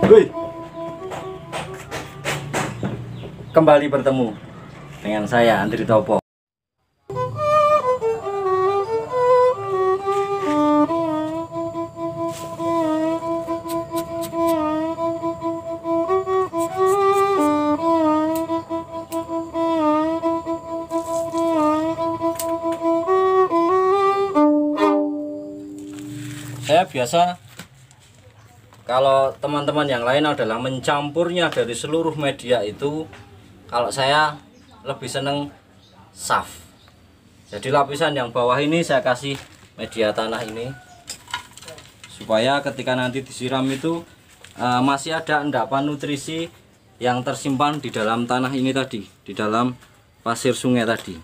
Woi. Kembali bertemu dengan saya Andri Topo. Saya biasa, kalau teman-teman yang lain adalah mencampurnya dari seluruh media itu, kalau saya lebih seneng SAF. Jadi lapisan yang bawah ini saya kasih media tanah ini, supaya ketika nanti disiram itu masih ada endapan nutrisi yang tersimpan di dalam tanah ini tadi, di dalam pasir sungai tadi.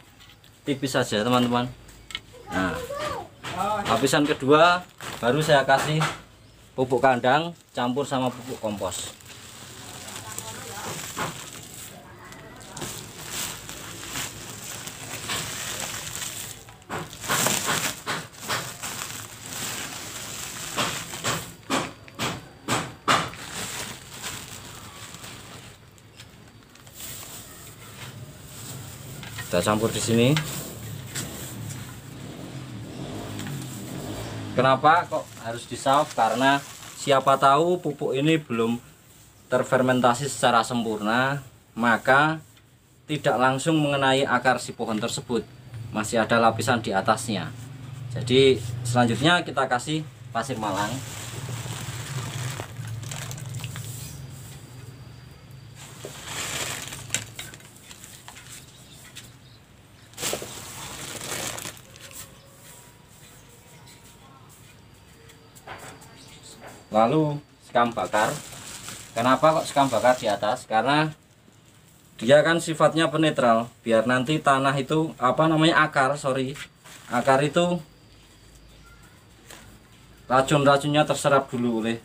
Tipis saja teman-teman. Nah, lapisan kedua baru saya kasih pupuk kandang campur sama pupuk kompos. Kita campur di sini. Kenapa kok harus di-SAF? Karena siapa tahu pupuk ini belum terfermentasi secara sempurna, maka tidak langsung mengenai akar si pohon tersebut, masih ada lapisan di atasnya. Jadi selanjutnya kita kasih pasir malang. Lalu sekam bakar. Kenapa kok sekam bakar di atas? Karena dia kan sifatnya penetral, biar nanti tanah itu akar itu racun-racunnya terserap dulu oleh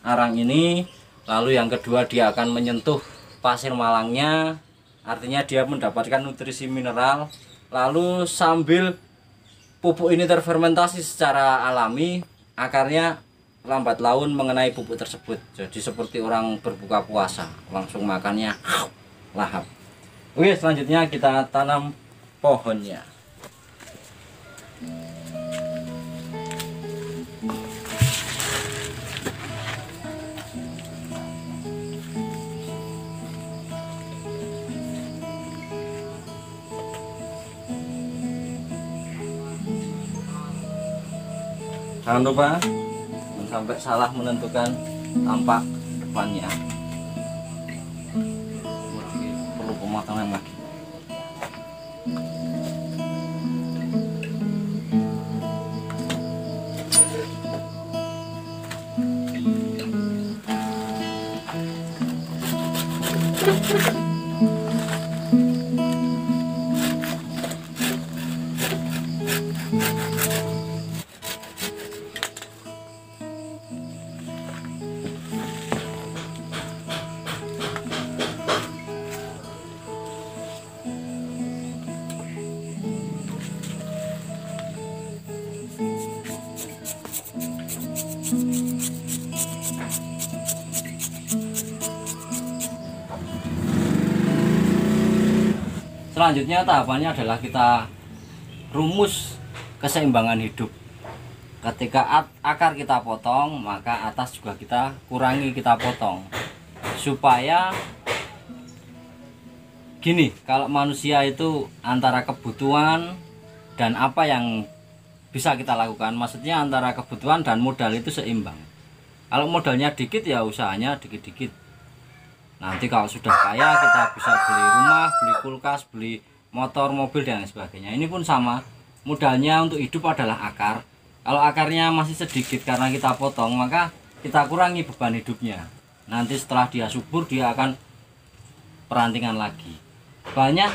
arang ini. Lalu yang kedua, dia akan menyentuh pasir malangnya, artinya dia mendapatkan nutrisi mineral. Lalu sambil pupuk ini terfermentasi secara alami, akarnya lambat laun mengenai pupuk tersebut. Jadi seperti orang berbuka puasa, langsung makannya lahap. Oke, selanjutnya kita tanam pohonnya. Jangan lupa sampai salah menentukan tampak depannya. Perlu pemotongan lagi. Selanjutnya tahapannya adalah kita rumus keseimbangan hidup. Ketika akar kita potong, maka atas juga kita kurangi, kita potong. Supaya gini, kalau manusia itu antara kebutuhan dan apa yang bisa kita lakukan, maksudnya antara kebutuhan dan modal itu seimbang. Kalau modalnya dikit ya usahanya dikit-dikit. Nanti kalau sudah kaya kita bisa beli rumah, beli kulkas, beli motor, mobil dan sebagainya. Ini pun sama, modalnya untuk hidup adalah akar. Kalau akarnya masih sedikit karena kita potong, maka kita kurangi beban hidupnya. Nanti setelah dia subur, dia akan perantingan lagi. Banyak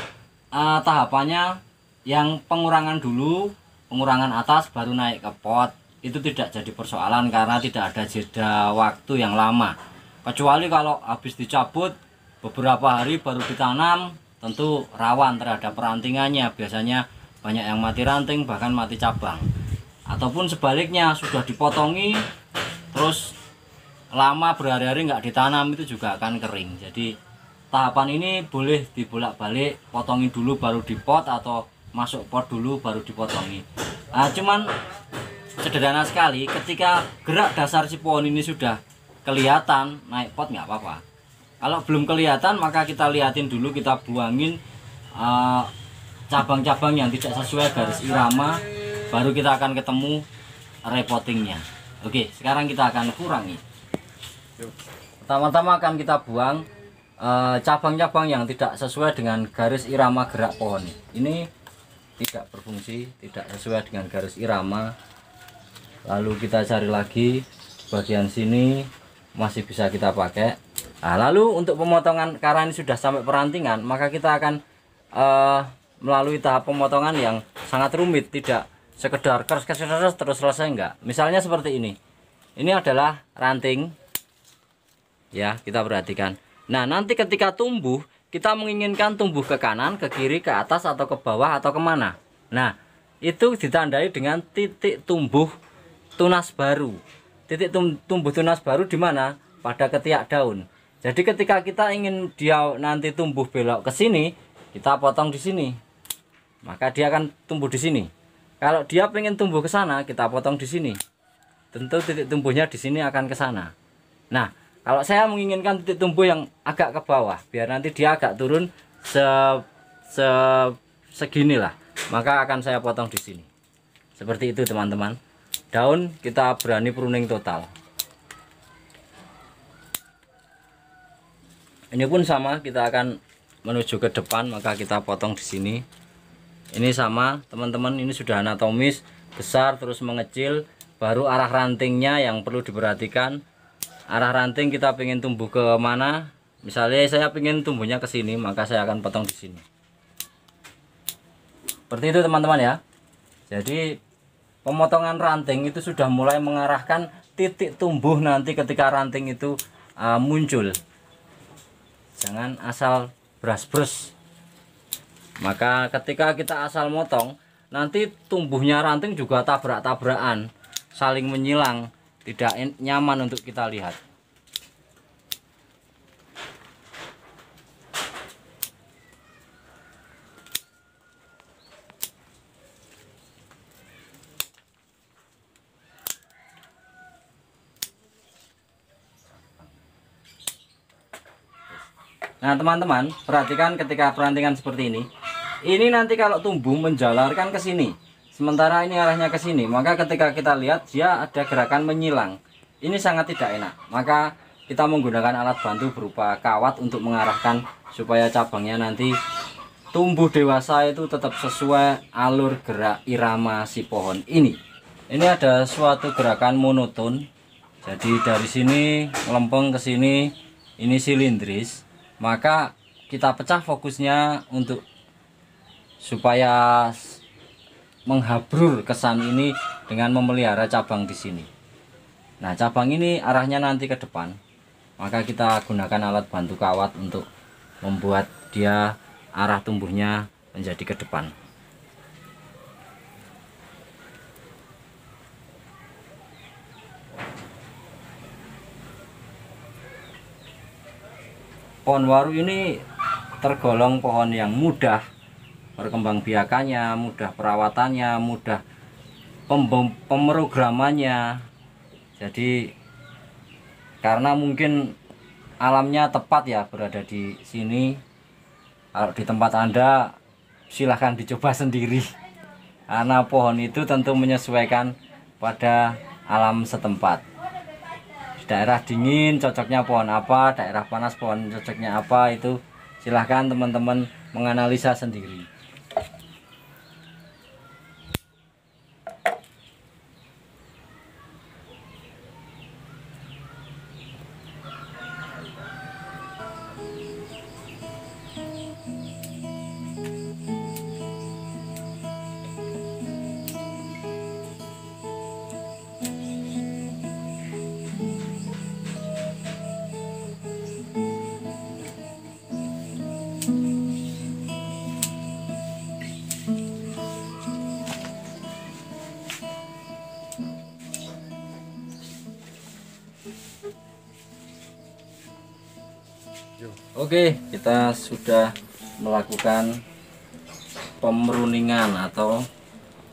tahapannya, yang pengurangan dulu, pengurangan atas baru naik ke pot. Itu tidak jadi persoalan karena tidak ada jeda waktu yang lama. Kecuali kalau habis dicabut beberapa hari baru ditanam, tentu rawan terhadap perantingannya. Biasanya banyak yang mati ranting, bahkan mati cabang. Ataupun sebaliknya, sudah dipotongi terus lama berhari-hari nggak ditanam itu juga akan kering. Jadi tahapan ini boleh dibolak-balik, potongin dulu baru dipot atau masuk pot dulu baru dipotongi. Nah, cuman sederhana sekali, ketika gerak dasar si pohon ini sudah kelihatan naik pot nggak apa-apa. Kalau belum kelihatan maka kita liatin dulu, kita buangin cabang-cabang yang tidak sesuai garis irama, baru kita akan ketemu repottingnya. Oke, sekarang kita akan kurangi. Pertama-tama akan kita buang cabang-cabang yang tidak sesuai dengan garis irama gerak pohon. Ini tidak berfungsi, tidak sesuai dengan garis irama. Lalu kita cari lagi bagian sini masih bisa kita pakai. Nah, lalu untuk pemotongan, karena ini sudah sampai perantingan, maka kita akan melalui tahap pemotongan yang sangat rumit, tidak sekedar keras terus selesai, enggak. Misalnya seperti ini. Ini adalah ranting. Ya, kita perhatikan. Nah, nanti ketika tumbuh, kita menginginkan tumbuh ke kanan, ke kiri, ke atas, atau ke bawah, atau kemana. Nah, itu ditandai dengan titik tumbuh tunas baru. Titik tumbuh tunas baru di mana? Pada ketiak daun. Jadi ketika kita ingin dia nanti tumbuh belok ke sini, kita potong di sini. Maka dia akan tumbuh di sini. Kalau dia pengen tumbuh ke sana, kita potong di sini. Tentu titik tumbuhnya di sini akan ke sana. Nah, kalau saya menginginkan titik tumbuh yang agak ke bawah, biar nanti dia agak turun segini lah, maka akan saya potong di sini. Seperti itu teman-teman. Daun kita berani pruning total. Ini pun sama, kita akan menuju ke depan, maka kita potong di sini. Ini sama teman-teman, ini sudah anatomis, besar terus mengecil, baru arah rantingnya yang perlu diperhatikan. Arah ranting kita pengen tumbuh ke mana? Misalnya saya pengen tumbuhnya ke sini, maka saya akan potong di sini. Seperti itu teman-teman ya. Jadi pemotongan ranting itu sudah mulai mengarahkan titik tumbuh nanti ketika ranting itu muncul. Jangan asal bras-bras. Maka ketika kita asal motong, nanti tumbuhnya ranting juga tabrak-tabrakan, saling menyilang, tidak nyaman untuk kita lihat. Nah teman-teman, perhatikan ketika perantingan seperti ini. Ini nanti kalau tumbuh menjalarkan ke sini, sementara ini arahnya ke sini, maka ketika kita lihat dia ada gerakan menyilang. Ini sangat tidak enak. Maka kita menggunakan alat bantu berupa kawat untuk mengarahkan supaya cabangnya nanti tumbuh dewasa itu tetap sesuai alur gerak irama si pohon ini. Ini ada suatu gerakan monoton. Jadi dari sini melempeng ke sini, ini silindris. Maka kita pecah fokusnya untuk supaya menghabrur kesan ini dengan memelihara cabang di sini. Nah, cabang ini arahnya nanti ke depan. Maka kita gunakan alat bantu kawat untuk membuat dia arah tumbuhnya menjadi ke depan. Pohon waru ini tergolong pohon yang mudah perkembangbiakannya, mudah perawatannya, mudah pemrogramannya. Jadi karena mungkin alamnya tepat ya berada di sini. Kalau di tempat Anda silahkan dicoba sendiri, karena pohon itu tentu menyesuaikan pada alam setempat. Di daerah dingin cocoknya pohon apa, daerah panas pohon cocoknya apa, itu silahkan teman-teman menganalisa sendiri. Oke, kita sudah melakukan pemruningan atau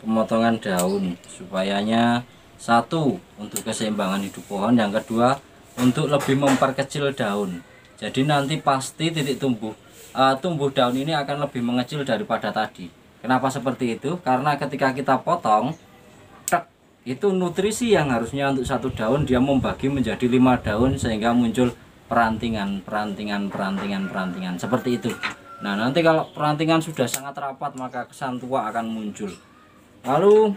pemotongan daun supayanya satu untuk keseimbangan hidup pohon, yang kedua untuk lebih memperkecil daun. Jadi nanti pasti titik tumbuh daun ini akan lebih mengecil daripada tadi. Kenapa seperti itu? Karena ketika kita potong, itu nutrisi yang harusnya untuk satu daun dia membagi menjadi 5 daun sehingga muncul perantingan seperti itu. Nah, nanti kalau perantingan sudah sangat rapat maka kesan tua akan muncul. Lalu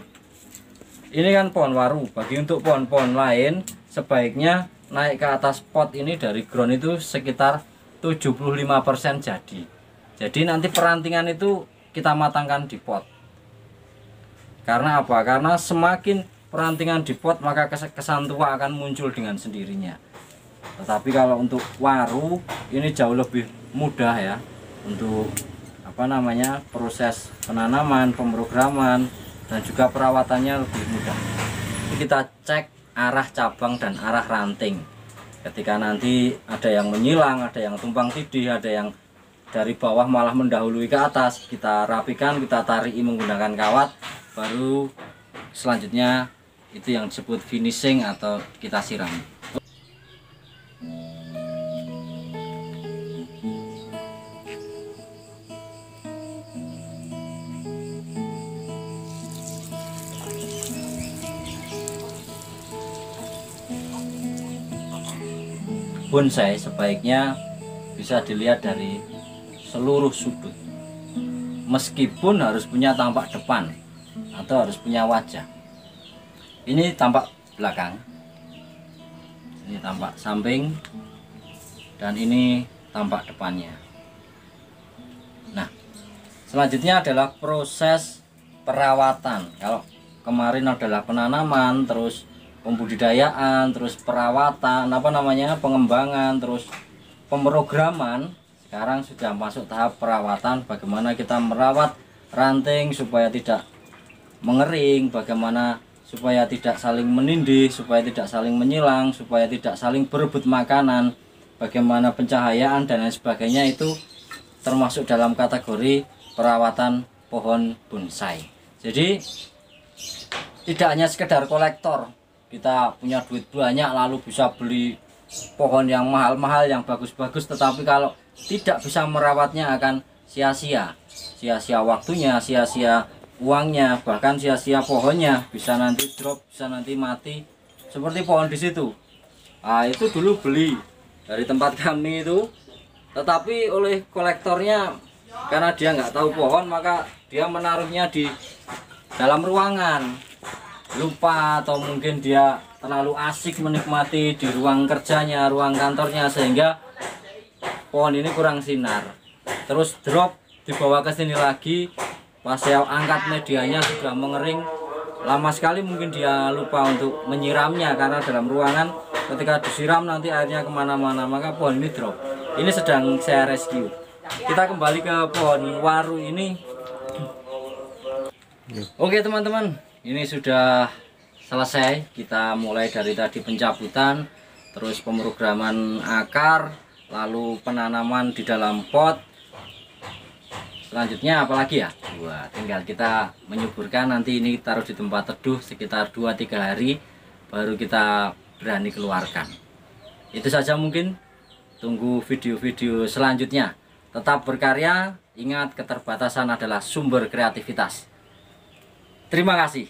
ini kan pohon waru. Bagi untuk pohon-pohon lain sebaiknya naik ke atas pot ini dari ground itu sekitar 75% jadi. Jadi nanti perantingan itu kita matangkan di pot. Karena apa? Karena semakin perantingan di pot maka kesan tua akan muncul dengan sendirinya. Tetapi kalau untuk waru ini jauh lebih mudah ya, untuk proses penanaman, pemrograman dan juga perawatannya lebih mudah. Jadi kita cek arah cabang dan arah ranting. Ketika nanti ada yang menyilang, ada yang tumpang tindih, ada yang dari bawah malah mendahului ke atas, kita rapikan, kita tarik menggunakan kawat, baru selanjutnya itu yang disebut finishing atau kita siram. Bonsai sebaiknya bisa dilihat dari seluruh sudut, meskipun harus punya tampak depan atau harus punya wajah. Ini tampak belakang, ini tampak samping, dan ini tampak depannya. Nah, selanjutnya adalah proses perawatan. Kalau kemarin adalah penanaman, terus pembudidayaan, terus perawatan, pengembangan, terus pemrograman. Sekarang sudah masuk tahap perawatan, bagaimana kita merawat ranting supaya tidak mengering, bagaimana supaya tidak saling menindih, supaya tidak saling menyilang, supaya tidak saling berebut makanan, bagaimana pencahayaan dan lain sebagainya. Itu termasuk dalam kategori perawatan pohon bonsai. Jadi tidak hanya sekedar kolektor, kita punya duit banyak lalu bisa beli pohon yang mahal-mahal, yang bagus-bagus, tetapi kalau tidak bisa merawatnya akan sia-sia waktunya, sia-sia uangnya, bahkan sia-sia pohonnya, bisa nanti drop, bisa nanti mati seperti pohon di situ. Nah, itu dulu beli dari tempat kami itu, tetapi oleh kolektornya karena dia nggak tahu pohon maka dia menaruhnya di dalam ruangan, lupa atau mungkin dia terlalu asik menikmati di ruang kerjanya, ruang kantornya, sehingga pohon ini kurang sinar, terus drop, dibawa ke sini lagi. Pas saya angkat medianya sudah mengering, lama sekali mungkin dia lupa untuk menyiramnya karena dalam ruangan ketika disiram nanti airnya kemana-mana, maka pohon ini drop. Ini sedang saya rescue. Kita kembali ke pohon waru ini. Oke teman-teman, ini sudah selesai. Kita mulai dari tadi pencabutan, terus pemrograman akar, lalu penanaman di dalam pot. Selanjutnya apalagi ya? Wah, tinggal kita menyuburkan. Nanti ini taruh di tempat teduh sekitar 2-3 hari baru kita berani keluarkan. Itu saja mungkin. Tunggu video-video selanjutnya. Tetap berkarya, ingat keterbatasan adalah sumber kreativitas. Terima kasih.